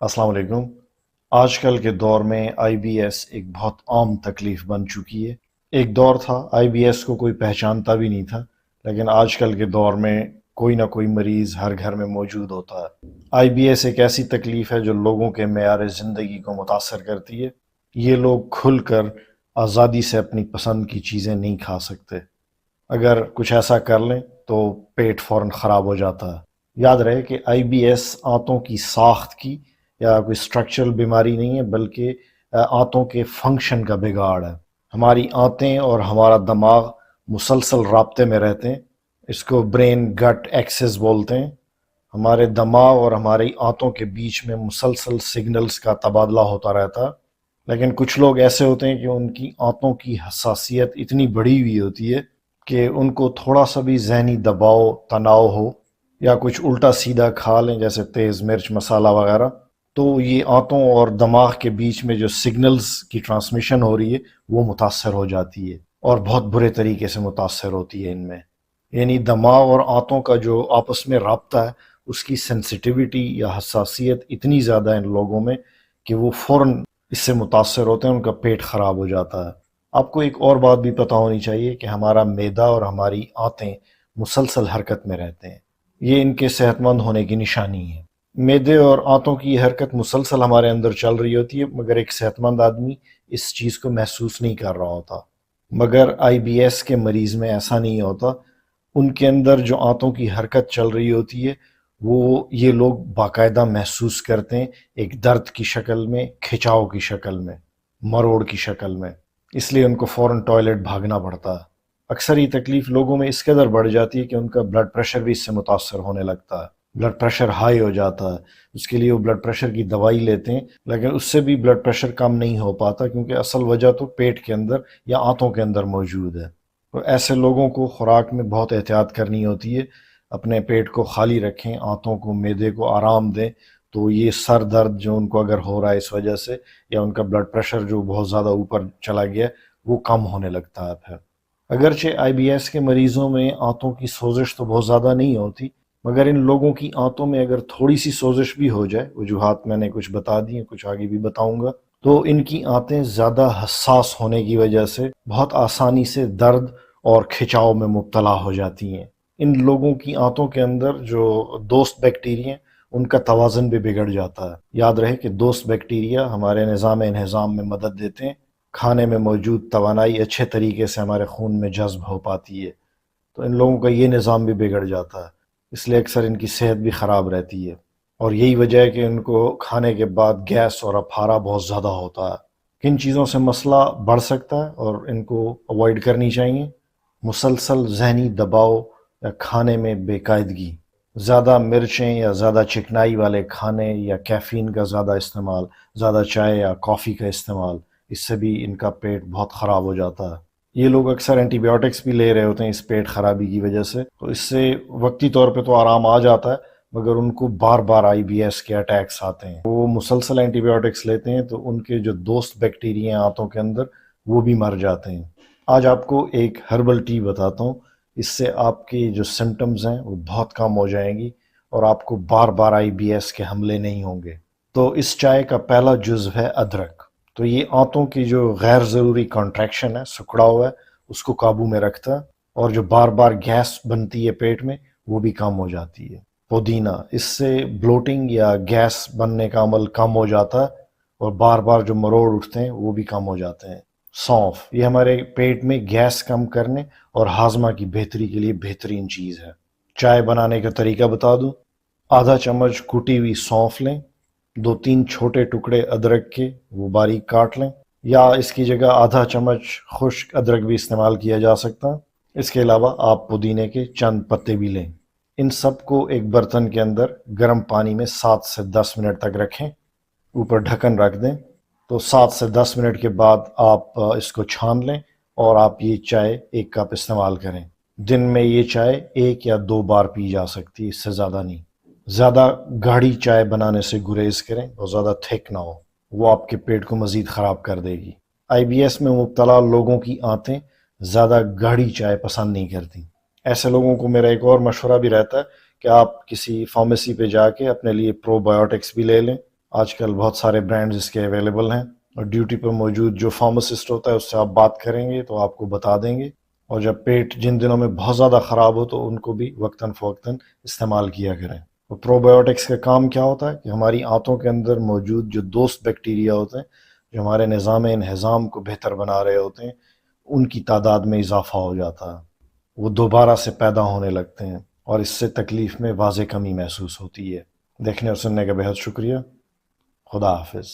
السلام علیکم۔ آج کل کے دور میں آئی بی ایس ایک بہت عام تکلیف بن چکی ہے۔ ایک دور تھا آئی بی ایس کو کوئی پہچانتا بھی نہیں تھا، لیکن آج کل کے دور میں کوئی نہ کوئی مریض ہر گھر میں موجود ہوتا ہے۔ آئی بی ایس ایک ایسی تکلیف ہے جو لوگوں کے معیار زندگی کو متاثر کرتی ہے۔ یہ لوگ کھل کر آزادی سے اپنی پسند کی چیزیں نہیں کھا سکتے۔ اگر کچھ ایسا کر لیں تو پیٹ فوراً خراب ہو جاتا ہے۔ یاد رہے کہ آئی بی ایس آنتوں کی ساخت کی یا کوئی اسٹرکچرل بیماری نہیں ہے، بلکہ آنتوں کے فنکشن کا بگاڑ ہے۔ ہماری آنتیں اور ہمارا دماغ مسلسل رابطے میں رہتے ہیں۔ اس کو برین گٹ ایکسس بولتے ہیں۔ ہمارے دماغ اور ہماری آنتوں کے بیچ میں مسلسل سگنلز کا تبادلہ ہوتا رہتا ہے، لیکن کچھ لوگ ایسے ہوتے ہیں کہ ان کی آنتوں کی حساسیت اتنی بڑھی ہوئی ہوتی ہے کہ ان کو تھوڑا سا بھی ذہنی دباؤ تناؤ ہو یا کچھ الٹا سیدھا کھا لیں جیسے تیز مرچ مسالہ وغیرہ، تو یہ آنتوں اور دماغ کے بیچ میں جو سگنلز کی ٹرانسمیشن ہو رہی ہے وہ متاثر ہو جاتی ہے، اور بہت برے طریقے سے متاثر ہوتی ہے ان میں۔ یعنی دماغ اور آنتوں کا جو آپس میں رابطہ ہے اس کی سینسیٹیوٹی یا حساسیت اتنی زیادہ ہے ان لوگوں میں کہ وہ فوراً اس سے متاثر ہوتے ہیں، ان کا پیٹ خراب ہو جاتا ہے۔ آپ کو ایک اور بات بھی پتہ ہونی چاہیے کہ ہمارا معدہ اور ہماری آنتیں مسلسل حرکت میں رہتے ہیں۔ یہ ان کے صحت مند ہونے کی نشانی ہے۔ معدے اور آنتوں کی حرکت مسلسل ہمارے اندر چل رہی ہوتی ہے، مگر ایک صحت مند آدمی اس چیز کو محسوس نہیں کر رہا ہوتا۔ مگر آئی بی ایس کے مریض میں ایسا نہیں ہوتا۔ ان کے اندر جو آنتوں کی حرکت چل رہی ہوتی ہے وہ یہ لوگ باقاعدہ محسوس کرتے ہیں، ایک درد کی شکل میں، کھچاؤ کی شکل میں، مروڑ کی شکل میں۔ اس لیے ان کو فوراً ٹوائلٹ بھاگنا پڑتا ہے۔ اکثر یہ تکلیف لوگوں میں اس قدر بڑھ جاتی ہے کہ ان کا بلڈ پریشر بھی اس سے متاثر ہونے لگتا ہے۔ بلڈ پریشر ہائی ہو جاتا ہے، اس کے لیے وہ بلڈ پریشر کی دوائی لیتے ہیں، لیکن اس سے بھی بلڈ پریشر کم نہیں ہو پاتا، کیونکہ اصل وجہ تو پیٹ کے اندر یا آنتوں کے اندر موجود ہے۔ تو ایسے لوگوں کو خوراک میں بہت احتیاط کرنی ہوتی ہے۔ اپنے پیٹ کو خالی رکھیں، آنتوں کو معدے کو آرام دیں، تو یہ سر درد جو ان کو اگر ہو رہا ہے اس وجہ سے، یا ان کا بلڈ پریشر جو بہت زیادہ اوپر چلا گیا وہ کم ہونے لگتا ہے پھر۔ اگرچہ آئی بی ایس کے مریضوں میں آنتوں کی سوزش تو بہت زیادہ نہیں ہوتی، مگر ان لوگوں کی آنتوں میں اگر تھوڑی سی سوزش بھی ہو جائے، وجوہات میں نے کچھ بتا دی ہیں، کچھ آگے بھی بتاؤں گا، تو ان کی آنتیں زیادہ حساس ہونے کی وجہ سے بہت آسانی سے درد اور کھچاؤ میں مبتلا ہو جاتی ہیں۔ ان لوگوں کی آنتوں کے اندر جو دوست بیکٹیریا ہیں ان کا توازن بھی بگڑ جاتا ہے۔ یاد رہے کہ دوست بیکٹیریا ہمارے نظام انہضام میں مدد دیتے ہیں، کھانے میں موجود توانائی اچھے طریقے سے ہمارے خون میں جذب ہو پاتی ہے، تو ان لوگوں کا یہ نظام بھی بگڑ جاتا ہے، اس لیے اکثر ان کی صحت بھی خراب رہتی ہے، اور یہی وجہ ہے کہ ان کو کھانے کے بعد گیس اور اپھارا بہت زیادہ ہوتا ہے۔ کن چیزوں سے مسئلہ بڑھ سکتا ہے اور ان کو اوائڈ کرنی چاہیے؟ مسلسل ذہنی دباؤ یا کھانے میں بے قاعدگی، زیادہ مرچیں یا زیادہ چکنائی والے کھانے یا کیفین کا زیادہ استعمال، زیادہ چائے یا کافی کا استعمال، اس سے بھی ان کا پیٹ بہت خراب ہو جاتا ہے۔ یہ لوگ اکثر اینٹی بایوٹکس بھی لے رہے ہوتے ہیں اس پیٹ خرابی کی وجہ سے، تو اس سے وقتی طور پہ تو آرام آ جاتا ہے، مگر ان کو بار بار آئی بی ایس کے اٹیکس آتے ہیں۔ وہ مسلسل اینٹی بایوٹکس لیتے ہیں تو ان کے جو دوست بیکٹیریا ہیں آنتوں کے اندر وہ بھی مر جاتے ہیں۔ آج آپ کو ایک ہربل ٹی بتاتا ہوں، اس سے آپ کی جو سمٹمز ہیں وہ بہت کم ہو جائیں گی اور آپ کو بار بار آئی بی ایس کے حملے نہیں ہوں گے۔ تو اس چائے کا پہلا جزو ہے ادرک۔ تو یہ آنتوں کی جو غیر ضروری کانٹریکشن ہے، سکڑا ہوا ہے، اس کو قابو میں رکھتا ہے، اور جو بار بار گیس بنتی ہے پیٹ میں وہ بھی کم ہو جاتی ہے۔ پودینہ، اس سے بلوٹنگ یا گیس بننے کا عمل کم ہو جاتا ہے، اور بار بار جو مروڑ اٹھتے ہیں وہ بھی کم ہو جاتے ہیں۔ سونف، یہ ہمارے پیٹ میں گیس کم کرنے اور ہاضمہ کی بہتری کے لیے بہترین چیز ہے۔ چائے بنانے کا طریقہ بتا دوں، آدھا چمچ کوٹی ہوئی سونف لیں، 2-3 چھوٹے ٹکڑے ادرک کے وہ باریک کاٹ لیں، یا اس کی جگہ آدھا چمچ خشک ادرک بھی استعمال کیا جا سکتا ہے۔ اس کے علاوہ آپ پودینے کے چند پتے بھی لیں۔ ان سب کو ایک برتن کے اندر گرم پانی میں 7 سے 10 منٹ تک رکھیں، اوپر ڈھکن رکھ دیں۔ تو 7 سے 10 منٹ کے بعد آپ اس کو چھان لیں اور آپ یہ چائے 1 کپ استعمال کریں۔ دن میں یہ چائے 1 یا 2 بار پی جا سکتی ہے، اس سے زیادہ نہیں۔ زیادہ گاڑھی چائے بنانے سے گریز کریں اور زیادہ تھک نہ ہو، وہ آپ کے پیٹ کو مزید خراب کر دے گی۔ آئی بی ایس میں مبتلا لوگوں کی آنتیں زیادہ گاڑھی چائے پسند نہیں کرتی۔ ایسے لوگوں کو میرا ایک اور مشورہ بھی رہتا ہے کہ آپ کسی فارمیسی پہ جا کے اپنے لیے پرو بایوٹکس بھی لے لیں۔ آج کل بہت سارے برانڈز اس کے اویلیبل ہیں، اور ڈیوٹی پہ موجود جو فارماسسٹ ہوتا ہے اس سے آپ بات کریں گے تو آپ کو بتا دیں گے. اور جب پیٹ جن دنوں میں بہت زیادہ خراب ہو تو ان کو بھی وقتاً فوقتاً استعمال کیا کریں. اور پرو بایوٹکس کا کام کیا ہوتا ہے کہ ہماری آنتوں کے اندر موجود جو دوست بیکٹیریا ہوتے ہیں جو ہمارے نظام انہضام کو بہتر بنا رہے ہوتے ہیں ان کی تعداد میں اضافہ ہو جاتا ہے، وہ دوبارہ سے پیدا ہونے لگتے ہیں اور اس سے تکلیف میں واضح کمی محسوس ہوتی ہے. دیکھنے اور سننے کا بہت شکریہ. خدا حافظ.